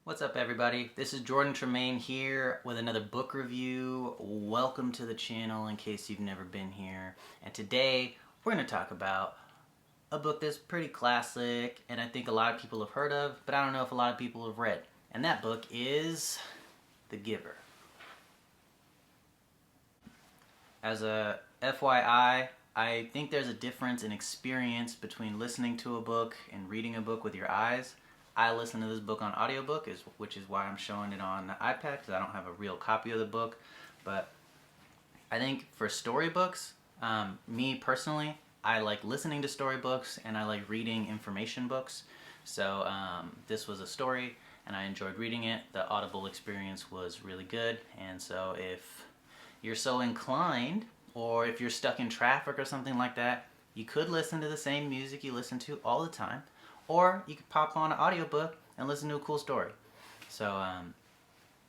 What's up, everybody? This is Jordan Tremaine here with another book review. Welcome to the channel in case you've never been here. And today we're going to talk about a book that's pretty classic and I think a lot of people have heard of, but I don't know if a lot of people have read. And that book is The Giver. As a FYI, I think there's a difference in experience between listening to a book and reading a book with your eyes. I listen to this book on audiobook, which is why I'm showing it on the iPad, because I don't have a real copy of the book. But I think for storybooks, me personally, I like listening to storybooks and I like reading information books. So this was a story and I enjoyed reading it. The Audible experience was really good, and so if you're so inclined, or if you're stuck in traffic or something like that, you could listen to the same music you listen to all the time, or you could pop on an audiobook and listen to a cool story. So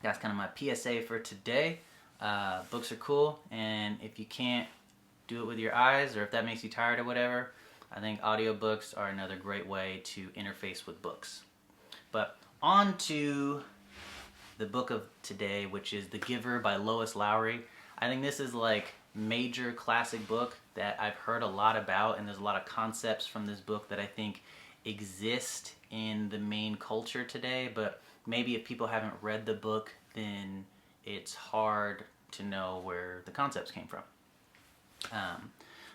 that's kind of my PSA for today. Books are cool, and if you can't do it with your eyes, or if that makes you tired or whatever, I think audiobooks are another great way to interface with books. But on to the book of today, which is The Giver by Lowery. I think this is like major classic book that I've heard a lot about, and there's a lot of concepts from this book that I think exist in the main culture today, but maybe if people haven't read the book, then it's hard to know where the concepts came from.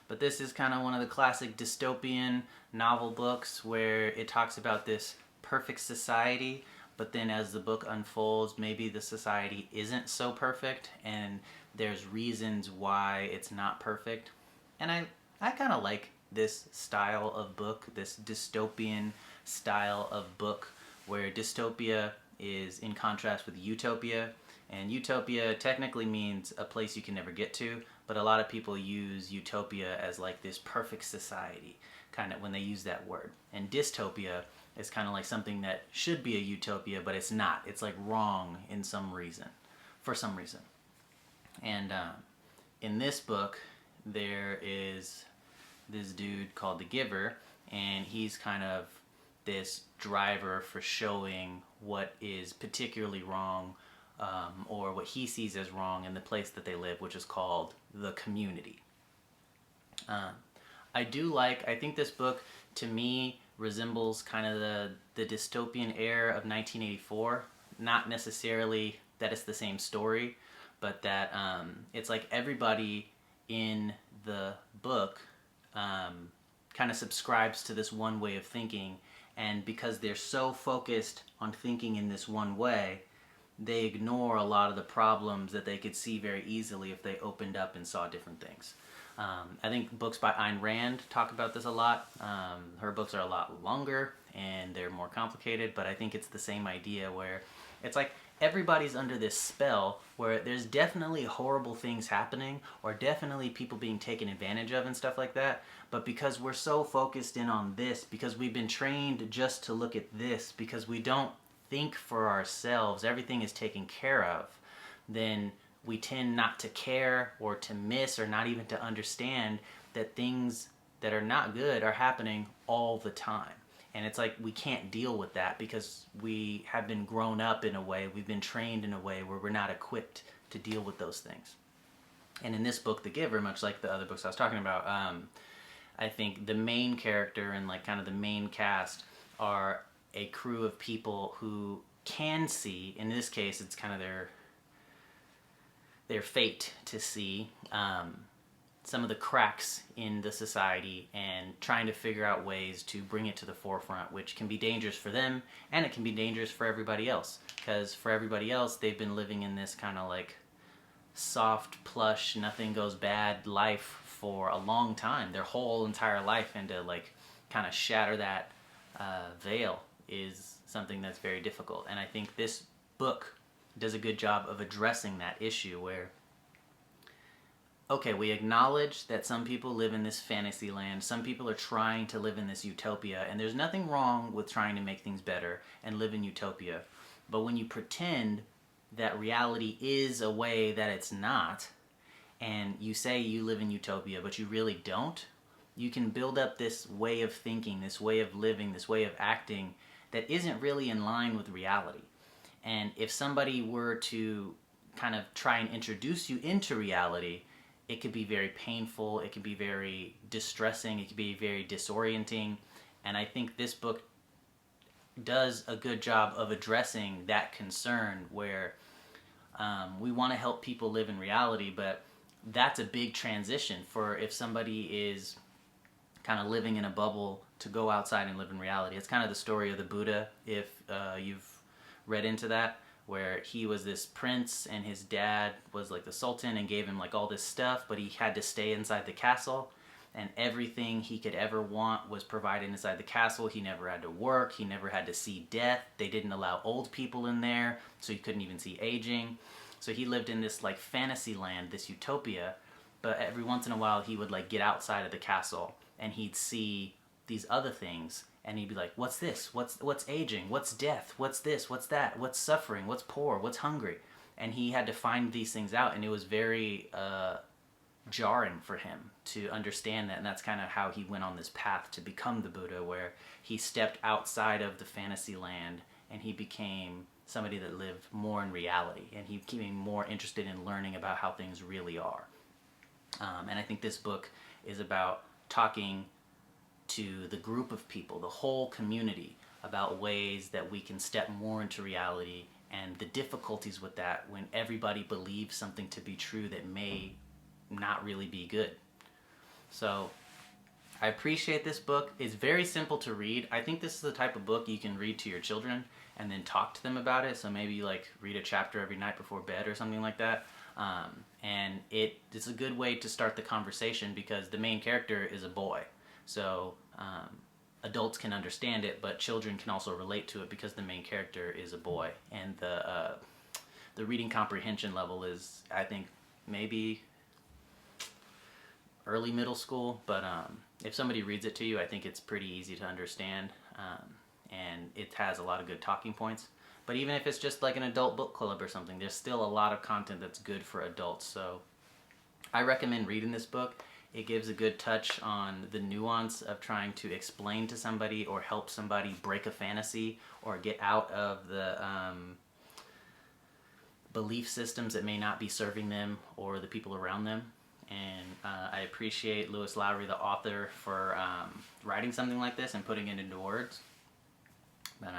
But this is kind of one of the classic dystopian novel books where it talks about this perfect society, but then as the book unfolds, maybe the society isn't so perfect and there's reasons why it's not perfect. And I kind of like this style of book, this dystopian style of book, where dystopia is in contrast with utopia. And utopia technically means a place you can never get to, but a lot of people use utopia as like this perfect society, kind of when they use that word. And dystopia is kind of like something that should be a utopia, but it's not. It's like wrong in some reason, for some reason. And in this book, there is this dude called the Giver, and he's kind of this driver for showing what is particularly wrong, or what he sees as wrong in the place that they live, which is called the community. I think this book, to me, resembles kind of the Dystopian Air of 1984. Not necessarily that it's the same story, but that it's like everybody in the book kind of subscribes to this one way of thinking, and because they're so focused on thinking in this one way, they ignore a lot of the problems that they could see very easily if they opened up and saw different things. I think books by Ayn Rand talk about this a lot. Her books are a lot longer and they're more complicated, but I think it's the same idea where it's like everybody's under this spell where there's definitely horrible things happening, or definitely people being taken advantage of and stuff like that, but because we're so focused in on this, because we've been trained just to look at this, because we don't think for ourselves, everything is taken care of, then we tend not to care or to miss or not even to understand that things that are not good are happening all the time. And it's like we can't deal with that because we have been grown up in a way, we've been trained in a way where we're not equipped to deal with those things. And in this book, The Giver, much like the other books I was talking about, I think the main character and like kind of the main cast are a crew of people who can see, in this case it's kind of their fate to see some of the cracks in the society and trying to figure out ways to bring it to the forefront, which can be dangerous for them and it can be dangerous for everybody else, because for everybody else they've been living in this kind of like soft, plush, nothing goes bad life for a long time, their whole entire life, and to like kind of shatter that veil is something that's very difficult. And I think this book does a good job of addressing that issue where, okay, we acknowledge that some people live in this fantasy land, some people are trying to live in this utopia, and there's nothing wrong with trying to make things better and live in utopia. But when you pretend that reality is a way that it's not, and you say you live in utopia, but you really don't, you can build up this way of thinking, this way of living, this way of acting that isn't really in line with reality. And if somebody were to kind of try and introduce you into reality, it could be very painful, it could be very distressing, it could be very disorienting. And I think this book does a good job of addressing that concern where we want to help people live in reality, but that's a big transition for if somebody is kind of living in a bubble to go outside and live in reality. It's kind of the story of the Buddha, if you've read into that, where he was this prince and his dad was like the sultan and gave him like all this stuff, but he had to stay inside the castle, and everything he could ever want was provided inside the castle. He never had to work, he never had to see death. They didn't allow old people in there, so he couldn't even see aging. So he lived in this like fantasy land, this utopia, but every once in a while he would like get outside of the castle and he'd see these other things, and he'd be like, what's this? What's aging? What's death? What's this? What's that? What's suffering? What's poor? What's hungry? And he had to find these things out, and it was very jarring for him to understand that, and that's kind of how he went on this path to become the Buddha, where he stepped outside of the fantasy land and he became somebody that lived more in reality, and he became more interested in learning about how things really are. And I think this book is about talking to the group of people, the whole community, about ways that we can step more into reality and the difficulties with that when everybody believes something to be true that may not really be good. So I appreciate this book. It's very simple to read. I think this is the type of book you can read to your children and then talk to them about it. So maybe like read a chapter every night before bed or something like that. And it's a good way to start the conversation because the main character is a boy. So adults can understand it, but children can also relate to it because the main character is a boy. And the reading comprehension level is, I think, maybe early middle school, but if somebody reads it to you, I think it's pretty easy to understand, and it has a lot of good talking points. But even if it's just like an adult book club or something, there's still a lot of content that's good for adults. So I recommend reading this book. It gives a good touch on the nuance of trying to explain to somebody or help somebody break a fantasy or get out of the belief systems that may not be serving them or the people around them. And I appreciate Lowery, the author, for writing something like this and putting it into words. But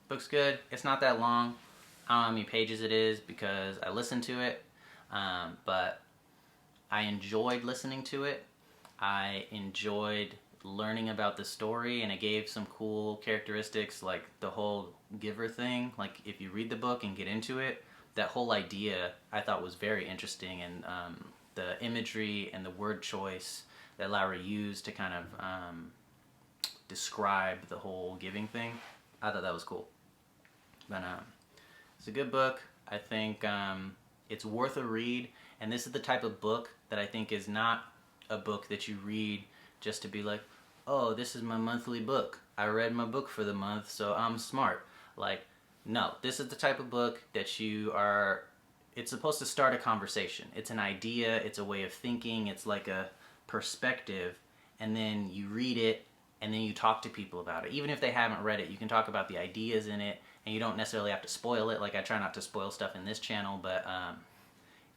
book's good. It's not that long. I don't know how many pages it is because I listened to it, but I enjoyed listening to it. I enjoyed learning about the story, and it gave some cool characteristics, like the whole giver thing. Like if you read the book and get into it, that whole idea I thought was very interesting, and the imagery and the word choice that Lowery used to kind of describe the whole giving thing, I thought that was cool. But it's a good book. I think it's worth a read, and this is the type of book that I think is not a book that you read just to be like, oh, this is my monthly book. I read my book for the month, so I'm smart. Like, no, this is the type of book that it's supposed to start a conversation. It's an idea, it's a way of thinking, it's like a perspective, and then you read it, and then you talk to people about it. Even if they haven't read it, you can talk about the ideas in it, and you don't necessarily have to spoil it. Like, I try not to spoil stuff in this channel, but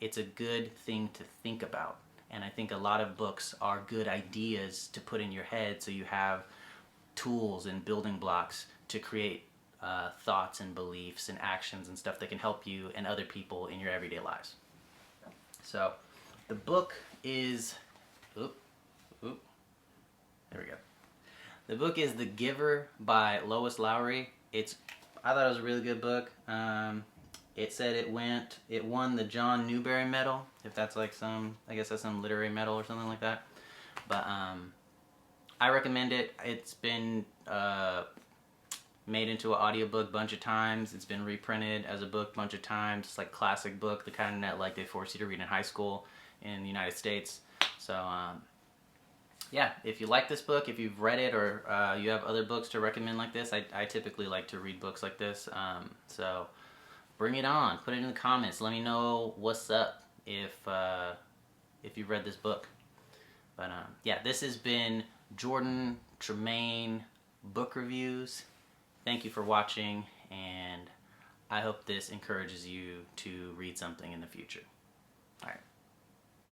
it's a good thing to think about. And I think a lot of books are good ideas to put in your head so you have tools and building blocks to create thoughts and beliefs and actions and stuff that can help you and other people in your everyday lives. So the book is, there we go. The book is The Giver by Lowery. I thought it was a really good book. It said it won the John Newbery medal, if that's like I guess that's some literary medal or something like that. But I recommend it. It's been made into an audiobook a bunch of times. It's been reprinted as a book a bunch of times. It's like classic book, the kind that like they force you to read in high school in the United States. So yeah, if you like this book, if you've read it, or you have other books to recommend like this, I typically like to read books like this. So bring it on. Put it in the comments. Let me know what's up if you've read this book. But yeah, this has been Jordan Tremaine Book Reviews. Thank you for watching, and I hope this encourages you to read something in the future. All right.